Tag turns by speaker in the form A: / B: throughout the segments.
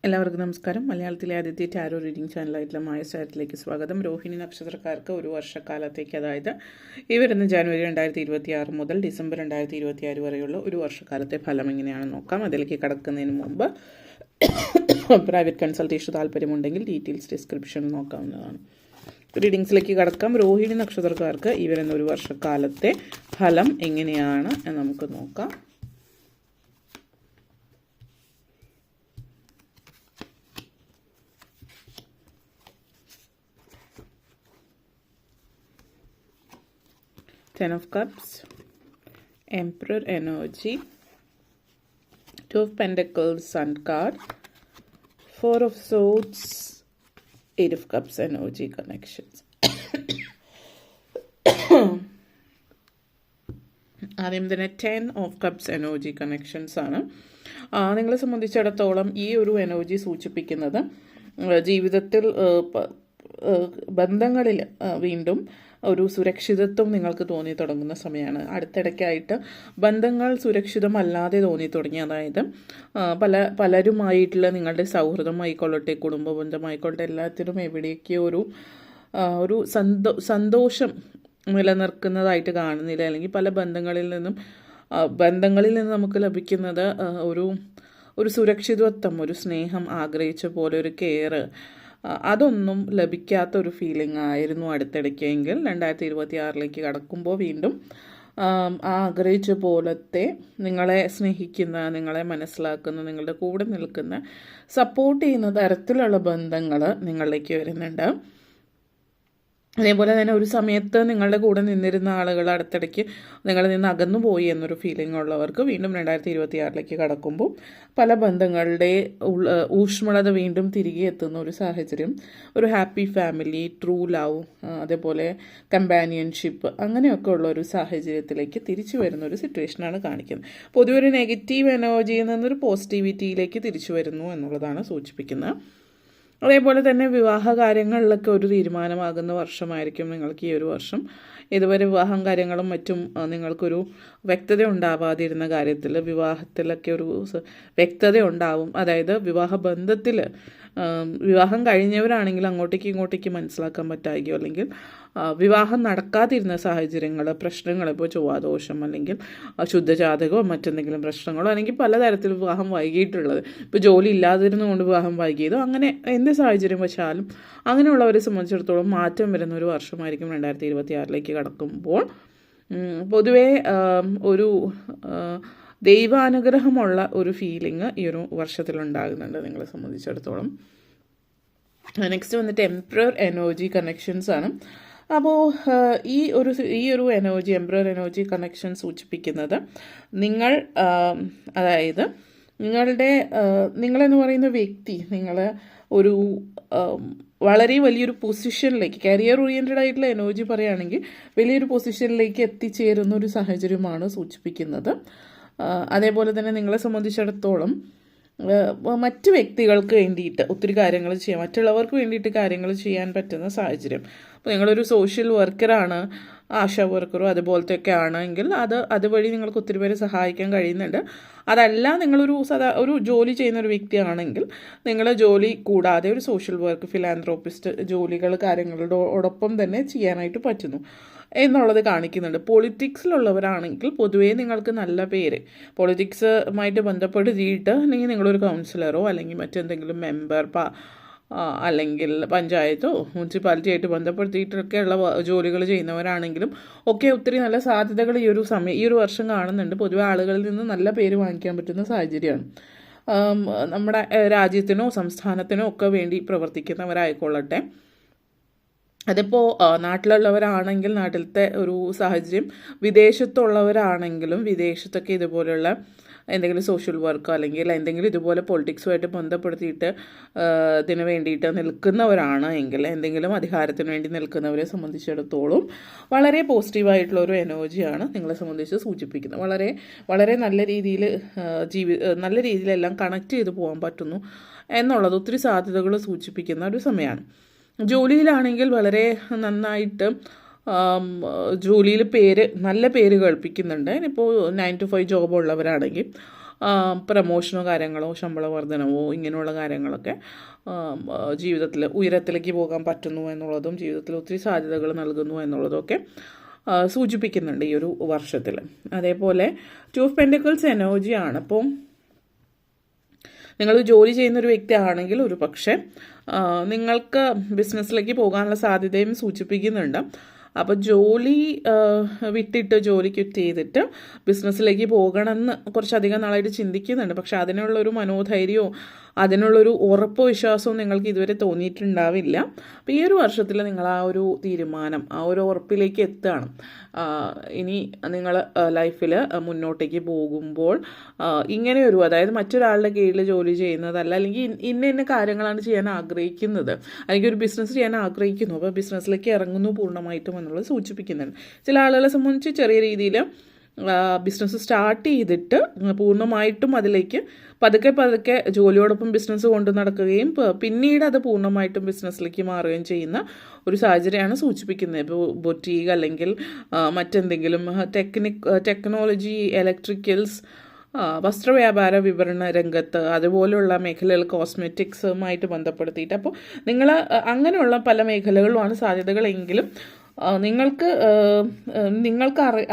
A: എല്ലാവർക്കും നമസ്കാരം. മലയാളത്തിലെ ആദ്യത്തെ ടാരോ റീഡിംഗ് ചാനലായിട്ടുള്ള മായ സ്റ്റാറ്റിലേക്ക് സ്വാഗതം. രോഹിണി നക്ഷത്രക്കാർക്ക് ഒരു വർഷക്കാലത്തേക്ക്, അതായത് ഈ വരുന്ന ജനുവരി 2026 മുതൽ ഡിസംബർ 2026 വരെയുള്ള ഒരു വർഷക്കാലത്തെ ഫലം എങ്ങനെയാണെന്ന് നോക്കാം. അതിലേക്ക് കടക്കുന്നതിന് മുമ്പ് പ്രൈവറ്റ് കൺസൾട്ടേഷൻ താല്പര്യമുണ്ടെങ്കിൽ ഡീറ്റെയിൽസ് ഡിസ്ക്രിപ്ഷനിൽ നോക്കാവുന്നതാണ്. റീഡിങ്സിലേക്ക് കടക്കാം. രോഹിണി നക്ഷത്രക്കാർക്ക് ഈ വരുന്ന ഒരു വർഷക്കാലത്തെ ഫലം എങ്ങനെയാണ് എന്ന് നമുക്ക് നോക്കാം. Ten of Cups, Emperor energy, Two of Pentacles, Sun card, Four of Swords, Eight of Cups energy connections. ആദ്യം തന്നെ 10 of Cups energy connections ആണ്. നിങ്ങളെ സംബന്ധിച്ചിടത്തോളം ഈ ഒരു എനർജി സൂചിപ്പിക്കുന്നത് ജീവിതത്തിൽ ബന്ധങ്ങളിൽ വീണ്ടും ഒരു സുരക്ഷിതത്വം നിങ്ങൾക്ക് തോന്നി തുടങ്ങുന്ന സമയമാണ്. അടുത്തിടയ്ക്കായിട്ട് ബന്ധങ്ങൾ സുരക്ഷിതമല്ലാതെ തോന്നി തുടങ്ങി. അതായത് പലരുമായിട്ടുള്ള നിങ്ങളുടെ സൗഹൃദമായിക്കൊള്ളട്ടെ, കുടുംബ ബന്ധമായിക്കൊള്ളട്ടെ, എല്ലാത്തിനും എവിടെയൊക്കെ ഒരു സന്തോഷം നിലനിർത്തുന്നതായിട്ട് കാണുന്നില്ല. അല്ലെങ്കിൽ പല ബന്ധങ്ങളിൽ നിന്ന് നമുക്ക് ലഭിക്കുന്നത് ഒരു സുരക്ഷിതത്വം, ഒരു സ്നേഹം ആഗ്രഹിച്ച പോലെ ഒരു കെയർ, അതൊന്നും ലഭിക്കാത്ത ഒരു ഫീലിംഗ് ആയിരുന്നു അടുത്തിടയ്ക്കെങ്കിൽ 2026 കടക്കുമ്പോൾ വീണ്ടും ആഗ്രഹിച്ച പോലത്തെ നിങ്ങളെ സ്നേഹിക്കുന്ന, നിങ്ങളെ മനസ്സിലാക്കുന്ന, നിങ്ങളുടെ കൂടെ നിൽക്കുന്ന, സപ്പോർട്ട് ചെയ്യുന്ന തരത്തിലുള്ള ബന്ധങ്ങൾ നിങ്ങളിലേക്ക് വരുന്നുണ്ട്. അതേപോലെ തന്നെ ഒരു സമയത്ത് നിങ്ങളുടെ കൂടെ നിന്നിരുന്ന ആളുകൾ അടുത്തിടയ്ക്ക് നിങ്ങളിൽ നിന്ന് അകന്നു പോയി എന്നൊരു ഫീലിംഗ് ഉള്ളവർക്ക് വീണ്ടും 2026 കടക്കുമ്പോൾ പല ബന്ധങ്ങളുടെ ഊഷ്മളത വീണ്ടും തിരികെ എത്തുന്ന ഒരു സാഹചര്യം, ഒരു ഹാപ്പി ഫാമിലി, ട്രൂ ലവ്, അതേപോലെ കമ്പാനിയൻഷിപ്പ്, അങ്ങനെയൊക്കെ ഉള്ള ഒരു സാഹചര്യത്തിലേക്ക് തിരിച്ചു വരുന്ന ഒരു സിറ്റുവേഷനാണ് കാണിക്കുന്നത്. പൊതുവെ ഒരു നെഗറ്റീവ് എനർജിയിൽ നിന്നൊരു പോസിറ്റിവിറ്റിയിലേക്ക് തിരിച്ചു വരുന്നു എന്നുള്ളതാണ് സൂചിപ്പിക്കുന്നത്. അതേപോലെ തന്നെ വിവാഹ കാര്യങ്ങളിലൊക്കെ ഒരു തീരുമാനമാകുന്ന വർഷമായിരിക്കും നിങ്ങൾക്ക് ഈ ഒരു വർഷം. ഇതുവരെ വിവാഹം കാര്യങ്ങളും മറ്റും നിങ്ങൾക്കൊരു വ്യക്തത ഉണ്ടാവാതിരുന്ന കാര്യത്തിൽ വിവാഹത്തിലൊക്കെ ഒരു വ്യക്തത ഉണ്ടാവും. അതായത് വിവാഹ ബന്ധത്തിൽ വിവാഹം കഴിഞ്ഞവരാണെങ്കിൽ അങ്ങോട്ടേക്ക് മനസ്സിലാക്കാൻ പറ്റാകുകയോ, അല്ലെങ്കിൽ വിവാഹം നടക്കാതിരുന്ന സാഹചര്യങ്ങൾ, പ്രശ്നങ്ങൾ, ഇപ്പോൾ ചൊവ്വാദോഷം അല്ലെങ്കിൽ ശുദ്ധജാതകമോ മറ്റെന്തെങ്കിലും പ്രശ്നങ്ങളോ, അല്ലെങ്കിൽ പലതരത്തിൽ വിവാഹം വൈകിയിട്ടുള്ളത്, ഇപ്പോൾ ജോലി ഇല്ലാതിരുന്നുകൊണ്ട് വിവാഹം വൈകിയതോ, അങ്ങനെ എന്ത് സാഹചര്യം വെച്ചാലും അങ്ങനെയുള്ളവരെ സംബന്ധിച്ചിടത്തോളം മാറ്റം വരുന്ന ഒരു വർഷമായിരിക്കും 2026 കടക്കുമ്പോൾ. പൊതുവേ ഒരു ദൈവാനുഗ്രഹമുള്ള ഒരു ഫീലിംഗ് ഈ ഒരു വർഷത്തിലുണ്ടാകുന്നുണ്ട് നിങ്ങളെ സംബന്ധിച്ചിടത്തോളം. നെക്സ്റ്റ് വന്നിട്ട് എംപറർ എനർജി കണക്ഷൻസ് ആണ്. അപ്പോൾ ഈ ഒരു എനർജി, എംപറർ എനർജി കണക്ഷൻ സൂചിപ്പിക്കുന്നത് അതായത് നിങ്ങളെന്ന് പറയുന്ന വ്യക്തി ഒരു വളരെ വലിയൊരു പൊസിഷനിലേക്ക്, കരിയർ ഓറിയൻറ്റഡ് ആയിട്ടുള്ള എനർജി പറയുകയാണെങ്കിൽ വലിയൊരു പൊസിഷനിലേക്ക് എത്തിച്ചേരുന്ന ഒരു സാഹചര്യമാണ് സൂചിപ്പിക്കുന്നത്. അതേപോലെ തന്നെ നിങ്ങളെ സംബന്ധിച്ചിടത്തോളം മറ്റ് വ്യക്തികൾക്ക് വേണ്ടിയിട്ട് ഒത്തിരി കാര്യങ്ങൾ ചെയ്യാം, മറ്റുള്ളവർക്ക് വേണ്ടിയിട്ട് കാര്യങ്ങൾ ചെയ്യാൻ പറ്റുന്ന സാഹചര്യം. അപ്പോൾ നിങ്ങളൊരു സോഷ്യൽ വർക്കറാണ്, ആശാ വർക്കറോ അതുപോലത്തെയൊക്കെ ആണെങ്കിൽ അതുവഴി നിങ്ങൾക്ക് ഒത്തിരി പേരെ സഹായിക്കാൻ കഴിയുന്നുണ്ട്. അതല്ല ഒരു ജോലി ചെയ്യുന്ന ഒരു വ്യക്തിയാണെങ്കിൽ നിങ്ങൾ ജോലി കൂടാതെ ഒരു സോഷ്യൽ വർക്ക്, ഫിലാന്ത്രോപ്പിസ്റ്റ് ജോലികൾ കാര്യങ്ങളോടൊപ്പം തന്നെ ചെയ്യാനായിട്ട് പറ്റുന്നു എന്നുള്ളത് കാണിക്കുന്നുണ്ട്. പൊളിറ്റിക്സിലുള്ളവരാണെങ്കിൽ പൊതുവേ നിങ്ങൾക്ക് നല്ല പേര്, പൊളിറ്റിക്സുമായിട്ട് ബന്ധപ്പെടുത്തിയിട്ട് അല്ലെങ്കിൽ നിങ്ങളൊരു കൗൺസിലറോ അല്ലെങ്കിൽ മറ്റെന്തെങ്കിലും മെമ്പർ അല്ലെങ്കിൽ പഞ്ചായത്തോ മുനിസിപ്പാലിറ്റി ആയിട്ട് ബന്ധപ്പെടുത്തിയിട്ടൊക്കെയുള്ള ജോലികൾ ചെയ്യുന്നവരാണെങ്കിലും ഒക്കെ ഒത്തിരി നല്ല സാധ്യതകൾ ഈ ഒരു വർഷം കാണുന്നുണ്ട്. പൊതുവെ ആളുകളിൽ നിന്ന് നല്ല പേര് വാങ്ങിക്കാൻ പറ്റുന്ന സാഹചര്യമാണ്. നമ്മുടെ രാജ്യത്തിനോ സംസ്ഥാനത്തിനോ ഒക്കെ വേണ്ടി പ്രവർത്തിക്കുന്നവരായിക്കൊള്ളട്ടെ, അതിപ്പോൾ നാട്ടിലുള്ളവരാണെങ്കിൽ നാട്ടിലത്തെ ഒരു സാഹചര്യം, വിദേശത്തുള്ളവരാണെങ്കിലും വിദേശത്തൊക്കെ ഇതുപോലുള്ള എന്തെങ്കിലും സോഷ്യൽ വർക്കോ അല്ലെങ്കിൽ എന്തെങ്കിലും ഇതുപോലെ പൊളിറ്റിക്സുമായിട്ട് ബന്ധപ്പെടുത്തിയിട്ട് ഇതിന് വേണ്ടിയിട്ട് നിൽക്കുന്നവരാണ് എങ്കിൽ, എന്തെങ്കിലും അധികാരത്തിന് വേണ്ടി നിൽക്കുന്നവരെ സംബന്ധിച്ചിടത്തോളം വളരെ പോസിറ്റീവായിട്ടുള്ള ഒരു എനർജിയാണ് നിങ്ങളെ സംബന്ധിച്ച് സൂചിപ്പിക്കുന്നത്. വളരെ വളരെ നല്ല രീതിയിലെല്ലാം കണക്ട് ചെയ്ത് പോകാൻ പറ്റുന്നു എന്നുള്ളത് ഒത്തിരി സാധ്യതകൾ സൂചിപ്പിക്കുന്ന ഒരു സമയമാണ്. ജോലിയിലാണെങ്കിൽ വളരെ നന്നായിട്ട് ജോലിയിൽ നല്ല പേര് കേൾപ്പിക്കുന്നുണ്ട്. ഇനിയിപ്പോൾ 9 to 5 ജോബ് ഉള്ളവരാണെങ്കിൽ പ്രമോഷനോ കാര്യങ്ങളോ ശമ്പള വർധനവോ ഇങ്ങനെയുള്ള കാര്യങ്ങളൊക്കെ ജീവിതത്തിൽ ഉയരത്തിലേക്ക് പോകാൻ പറ്റുന്നു എന്നുള്ളതും ജീവിതത്തിൽ ഒത്തിരി സാധ്യതകൾ നൽകുന്നു എന്നുള്ളതൊക്കെ സൂചിപ്പിക്കുന്നുണ്ട് ഈ ഒരു വർഷത്തിൽ. അതേപോലെ 2 ഓഫ് പെൻറ്റക്കിൾസ് എനർജിയാണ്. അപ്പോൾ നിങ്ങൾ ജോലി ചെയ്യുന്നൊരു വ്യക്തി ആണെങ്കിൽ ഒരു പക്ഷേ നിങ്ങൾക്ക് ബിസിനസ്സിലേക്ക് പോകാനുള്ള സാധ്യതയും സൂചിപ്പിക്കുന്നുണ്ട്. അപ്പോൾ ജോലി വിട്ടിട്ട് ജോലി ക്വിറ്റ് ചെയ്തിട്ട് ബിസിനസ്സിലേക്ക് പോകണമെന്ന് കുറച്ചധികം നാളായിട്ട് ചിന്തിക്കുന്നുണ്ട്. പക്ഷെ അതിനുള്ളൊരു മനോധൈര്യമോ അതിനുള്ളൊരു ഉറപ്പോ വിശ്വാസവും നിങ്ങൾക്ക് ഇതുവരെ തോന്നിയിട്ടുണ്ടാവില്ല. അപ്പോൾ ഈ ഒരു വർഷത്തിൽ നിങ്ങൾ ആ ഒരു തീരുമാനം, ആ ഒരു ഉറപ്പിലേക്ക് എത്തുകയാണ്. ഇനി നിങ്ങൾ ലൈഫിൽ മുന്നോട്ടേക്ക് പോകുമ്പോൾ ഇങ്ങനെയൊരു, അതായത് മറ്റൊരാളുടെ കീഴിൽ ജോലി ചെയ്യുന്നതല്ല, അല്ലെങ്കിൽ ഇന്ന കാര്യങ്ങളാണ് ചെയ്യാൻ ആഗ്രഹിക്കുന്നത്, അല്ലെങ്കിൽ ഒരു ബിസിനസ് ചെയ്യാൻ ആഗ്രഹിക്കുന്നു, അപ്പോൾ ബിസിനസ്സിലേക്ക് ഇറങ്ങുന്നു പൂർണ്ണമായിട്ടും എന്നുള്ളത് സൂചിപ്പിക്കുന്നുണ്ട്. ചില ആളുകളെ സംബന്ധിച്ച് ചെറിയ രീതിയിൽ ബിസിനസ് സ്റ്റാർട്ട് ചെയ്തിട്ട് പൂർണ്ണമായിട്ടും അതിലേക്ക് പതുക്കെ ജോലിയോടൊപ്പം ബിസിനസ് കൊണ്ടു നടക്കുകയും പിന്നീട് അത് പൂർണ്ണമായിട്ടും ബിസിനസ്സിലേക്ക് മാറുകയും ചെയ്യുന്ന ഒരു സാഹചര്യമാണ് സൂചിപ്പിക്കുന്നത്. ഇപ്പോൾ ബൊട്ടീക്ക് അല്ലെങ്കിൽ മറ്റെന്തെങ്കിലും ടെക്നോളജി, ഇലക്ട്രിക്കൽസ്, വസ്ത്രവ്യാപാര വിപണന രംഗത്ത്, അതുപോലെയുള്ള മേഖലകൾ, കോസ്മെറ്റിക്സുമായിട്ട് ബന്ധപ്പെടുത്തിയിട്ട്, അപ്പോൾ നിങ്ങൾ അങ്ങനെയുള്ള പല മേഖലകളുമാണ് സാധ്യതകളെങ്കിലും നിങ്ങൾക്ക്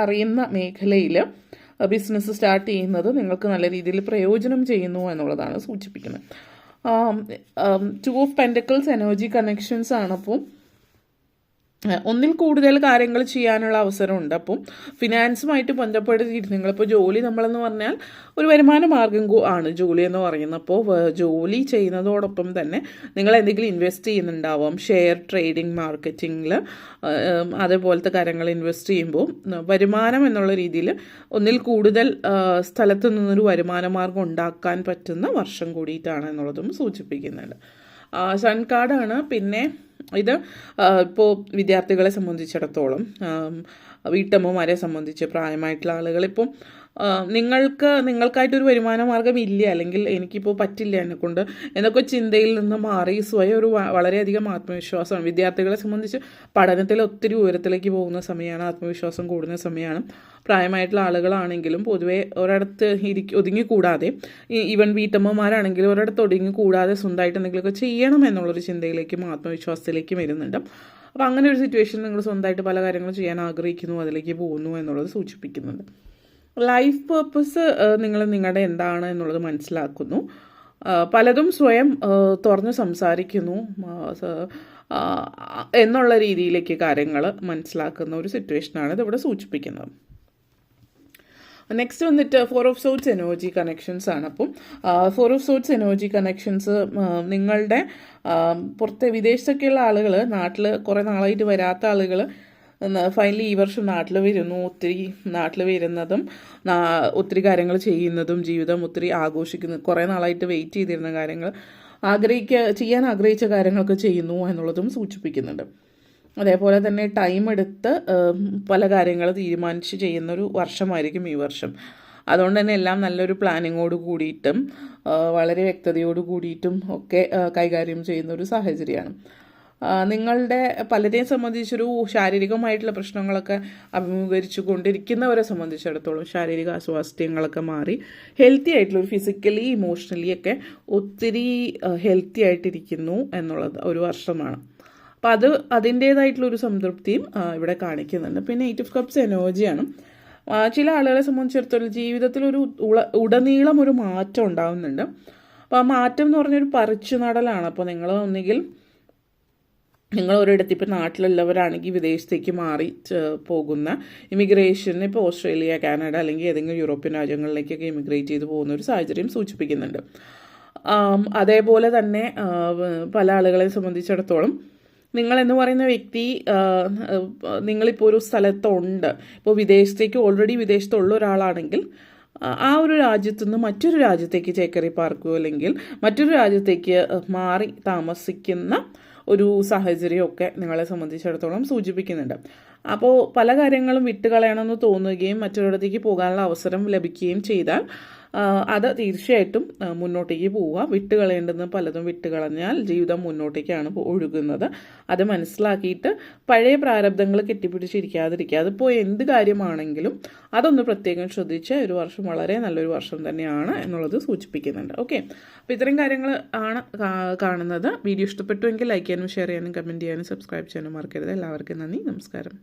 A: അറിയുന്ന മേഖലയിൽ ബിസിനസ് സ്റ്റാർട്ട് ചെയ്യുന്നത് നിങ്ങൾക്ക് നല്ല രീതിയിൽ പ്രയോജനം ചെയ്യുന്നു എന്നുള്ളതാണ് സൂചിപ്പിക്കുന്നത്. 2 ഓഫ് പെൻറ്റക്കിൾസ് എനർജി കണക്ഷൻസ് ആണ്. അപ്പോൾ ഒന്നിൽ കൂടുതൽ കാര്യങ്ങൾ ചെയ്യാനുള്ള അവസരമുണ്ട്. അപ്പം ഫിനാൻസുമായിട്ട് ബന്ധപ്പെടുത്തിയിട്ട് നിങ്ങളിപ്പോൾ ജോലി, നമ്മളെന്ന് പറഞ്ഞാൽ ഒരു വരുമാന മാർഗം ആണ് ജോലി എന്ന് പറയുന്നത്. അപ്പോൾ ജോലി ചെയ്യുന്നതോടൊപ്പം തന്നെ നിങ്ങൾ എന്തെങ്കിലും ഇൻവെസ്റ്റ് ചെയ്യുന്നുണ്ടാവാം, ഷെയർ ട്രേഡിംഗ്, മാർക്കറ്റിങ്ങിൽ, അതേപോലത്തെ കാര്യങ്ങൾ ഇൻവെസ്റ്റ് ചെയ്യുമ്പോൾ വരുമാനം എന്നുള്ള രീതിയിൽ ഒന്നിൽ കൂടുതൽ സ്ഥലത്തു നിന്നൊരു വരുമാന മാർഗം ഉണ്ടാക്കാൻ പറ്റുന്ന വർഷം കൂടിയിട്ടാണ് എന്നുള്ളതും സൂചിപ്പിക്കുന്നുണ്ട്. സൺ കാർഡാണ്. പിന്നെ ഇത് ഇപ്പോൾ വിദ്യാർത്ഥികളെ സംബന്ധിച്ചിടത്തോളം, വീട്ടമ്മമാരെ സംബന്ധിച്ച്, പ്രായമായിട്ടുള്ള ആളുകൾ, ഇപ്പം നിങ്ങൾക്കായിട്ടൊരു വരുമാന മാർഗ്ഗം ഇല്ല, അല്ലെങ്കിൽ എനിക്കിപ്പോൾ പറ്റില്ല എന്നെക്കൊണ്ട് എന്നൊക്കെ ചിന്തയിൽ നിന്ന് മാറി സ്വയം ഒരു വളരെയധികം ആത്മവിശ്വാസമാണ്. വിദ്യാർത്ഥികളെ സംബന്ധിച്ച് പഠനത്തിൽ ഒത്തിരി ഉയരത്തിലേക്ക് പോകുന്ന സമയമാണ്, ആത്മവിശ്വാസം കൂടുന്ന സമയമാണ്. പ്രായമായിട്ടുള്ള ആളുകളാണെങ്കിലും പൊതുവേ ഒരിടത്ത് ഒതുങ്ങിക്കൂടാതെ, ഈവൻ വീട്ടമ്മമാരാണെങ്കിലും ഒരിടത്ത് ഒതുങ്ങിക്കൂടാതെ സ്വന്തമായിട്ട് എന്തെങ്കിലുമൊക്കെ ചെയ്യണം എന്നുള്ളൊരു ചിന്തയിലേക്കും ആത്മവിശ്വാസത്തിലേക്കും വരുന്നുണ്ട്. അപ്പോൾ അങ്ങനെ ഒരു സിറ്റുവേഷൻ നിങ്ങൾ സ്വന്തമായിട്ട് പല കാര്യങ്ങളും ചെയ്യാൻ ആഗ്രഹിക്കുന്നു, അതിലേക്ക് പോകുന്നു എന്നുള്ളത് സൂചിപ്പിക്കുന്നുണ്ട്. ലൈഫ് പേർപ്പസ് നിങ്ങൾ നിങ്ങളുടെ എന്താണ് എന്നുള്ളത് മനസ്സിലാക്കുന്നു. പലതും സ്വയം തുറന്ന് സംസാരിക്കുന്നു എന്നുള്ള രീതിയിലേക്ക് കാര്യങ്ങൾ മനസ്സിലാക്കുന്ന ഒരു സിറ്റുവേഷനാണ് ഇതിവിടെ സൂചിപ്പിക്കുന്നത്. നെക്സ്റ്റ് വന്നിട്ട് 4 ഓഫ് സോർട്സ് എനർജി കണക്ഷൻസ് ആണ്. അപ്പം 4 ഓഫ് സോർട്സ് എനർജി കണക്ഷൻസ് നിങ്ങളുടെ പുറത്തെ വിദേശത്തൊക്കെയുള്ള ആളുകൾ, നാട്ടിൽ കുറേ നാളായിട്ട് വരാത്ത ആളുകൾ ഫൈനലി ഈ വർഷം നാട്ടിൽ വരുന്നു. ഒത്തിരി നാട്ടിൽ വരുന്നതും ഒത്തിരി കാര്യങ്ങൾ ചെയ്യുന്നതും ജീവിതം ഒത്തിരി ആഘോഷിക്കുന്നു, കുറേ നാളായിട്ട് വെയിറ്റ് ചെയ്തിരുന്ന കാര്യങ്ങൾ ചെയ്യാൻ ആഗ്രഹിച്ച കാര്യങ്ങളൊക്കെ ചെയ്യുന്നു എന്നുള്ളതും സൂചിപ്പിക്കുന്നുണ്ട്. അതേപോലെ തന്നെ ടൈം എടുത്ത് പല കാര്യങ്ങൾ തീരുമാനിച്ച് ചെയ്യുന്നൊരു വർഷമായിരിക്കും ഈ വർഷം. അതുകൊണ്ട് തന്നെ എല്ലാം നല്ലൊരു പ്ലാനിങ്ങോട് കൂടിയിട്ടും വളരെ വ്യക്തതയോട് കൂടിയിട്ടും ഒക്കെ കൈകാര്യം ചെയ്യുന്നൊരു സാഹചര്യമാണ്. നിങ്ങളുടെ പലരെയും സംബന്ധിച്ചൊരു ശാരീരികമായിട്ടുള്ള പ്രശ്നങ്ങളൊക്കെ അഭിമുഖീകരിച്ചു കൊണ്ടിരിക്കുന്നവരെ സംബന്ധിച്ചിടത്തോളം ശാരീരിക അസ്വാസ്ഥ്യങ്ങളൊക്കെ മാറി ഹെൽത്തി ആയിട്ടുള്ള, ഫിസിക്കലി ഇമോഷണലി ഒക്കെ ഒത്തിരി ഹെൽത്തി ആയിട്ടിരിക്കുന്നു എന്നുള്ളത് ഒരു വർഷമാണ്. അപ്പോൾ അതിൻ്റേതായിട്ടുള്ളൊരു സംതൃപ്തിയും ഇവിടെ കാണിക്കുന്നുണ്ട്. പിന്നെ 8 ഓഫ് കപ്സ് എനർജിയാണ്. ചില ആളുകളെ സംബന്ധിച്ചിടത്തോളം ജീവിതത്തിലൊരു ഉടനീളം ഒരു മാറ്റം ഉണ്ടാകുന്നുണ്ട്. അപ്പോൾ ആ മാറ്റം എന്ന് പറഞ്ഞൊരു പറിച്ചു നടലാണ്. അപ്പോൾ നിങ്ങൾ ഒരിടത്ത് ഇപ്പോൾ നാട്ടിലുള്ളവരാണെങ്കിൽ വിദേശത്തേക്ക് മാറി പോകുന്ന ഇമിഗ്രേഷന്, ഇപ്പോൾ ഓസ്ട്രേലിയ, കാനഡ അല്ലെങ്കിൽ ഏതെങ്കിലും യൂറോപ്യൻ രാജ്യങ്ങളിലേക്കൊക്കെ ഇമിഗ്രേറ്റ് ചെയ്ത് പോകുന്ന ഒരു സാഹചര്യം സൂചിപ്പിക്കുന്നുണ്ട്. അതേപോലെ തന്നെ പല ആളുകളെ സംബന്ധിച്ചിടത്തോളം നിങ്ങളെന്ന് പറയുന്ന വ്യക്തി നിങ്ങളിപ്പോൾ ഒരു സ്ഥലത്തുണ്ട്, ഇപ്പോൾ ഓൾറെഡി വിദേശത്തുള്ള ഒരാളാണെങ്കിൽ ആ ഒരു രാജ്യത്തു നിന്ന് മറ്റൊരു രാജ്യത്തേക്ക് ചേക്കേറി പാർക്കുകയോ അല്ലെങ്കിൽ മറ്റൊരു രാജ്യത്തേക്ക് മാറി താമസിക്കുന്ന ഒരു സാഹചര്യമൊക്കെ നിങ്ങളെ സംബന്ധിച്ചിടത്തോളം സൂചിപ്പിക്കുന്നുണ്ട്. അപ്പോൾ പല കാര്യങ്ങളും വിട്ടുകളയണമെന്ന് തോന്നുകയും മറ്റൊരിടത്തേക്ക് പോകാനുള്ള അവസരം ലഭിക്കുകയും ചെയ്താൽ അത് തീർച്ചയായിട്ടും മുന്നോട്ടേക്ക് പോവുക. വിട്ടുകളയേണ്ടുന്ന പലതും വിട്ടുകളഞ്ഞാൽ ജീവിതം മുന്നോട്ടേക്കാണ് ഒഴുകുന്നത്. അത് മനസ്സിലാക്കിയിട്ട് പഴയ പ്രാരബ്ധങ്ങൾ കെട്ടിപ്പിടിച്ചിരിക്കാതിരിക്കുക. അതിപ്പോൾ എന്ത് കാര്യമാണെങ്കിലും അതൊന്ന് പ്രത്യേകം ശ്രദ്ധിച്ച് ഒരു വർഷം വളരെ നല്ലൊരു വർഷം തന്നെയാണ് എന്നുള്ളത് സൂചിപ്പിക്കുന്നുണ്ട്. ഓക്കെ, അപ്പോൾ ഇത്തരം കാര്യങ്ങൾ ആണ് കാണുന്നത്. വീഡിയോ ഇഷ്ടപ്പെട്ടുവെങ്കിൽ ലൈക്ക് ചെയ്യാനും ഷെയർ ചെയ്യാനും കമൻറ്റ് ചെയ്യാനും സബ്സ്ക്രൈബ് ചെയ്യാനും മറക്കരുത്. എല്ലാവർക്കും നന്ദി, നമസ്കാരം.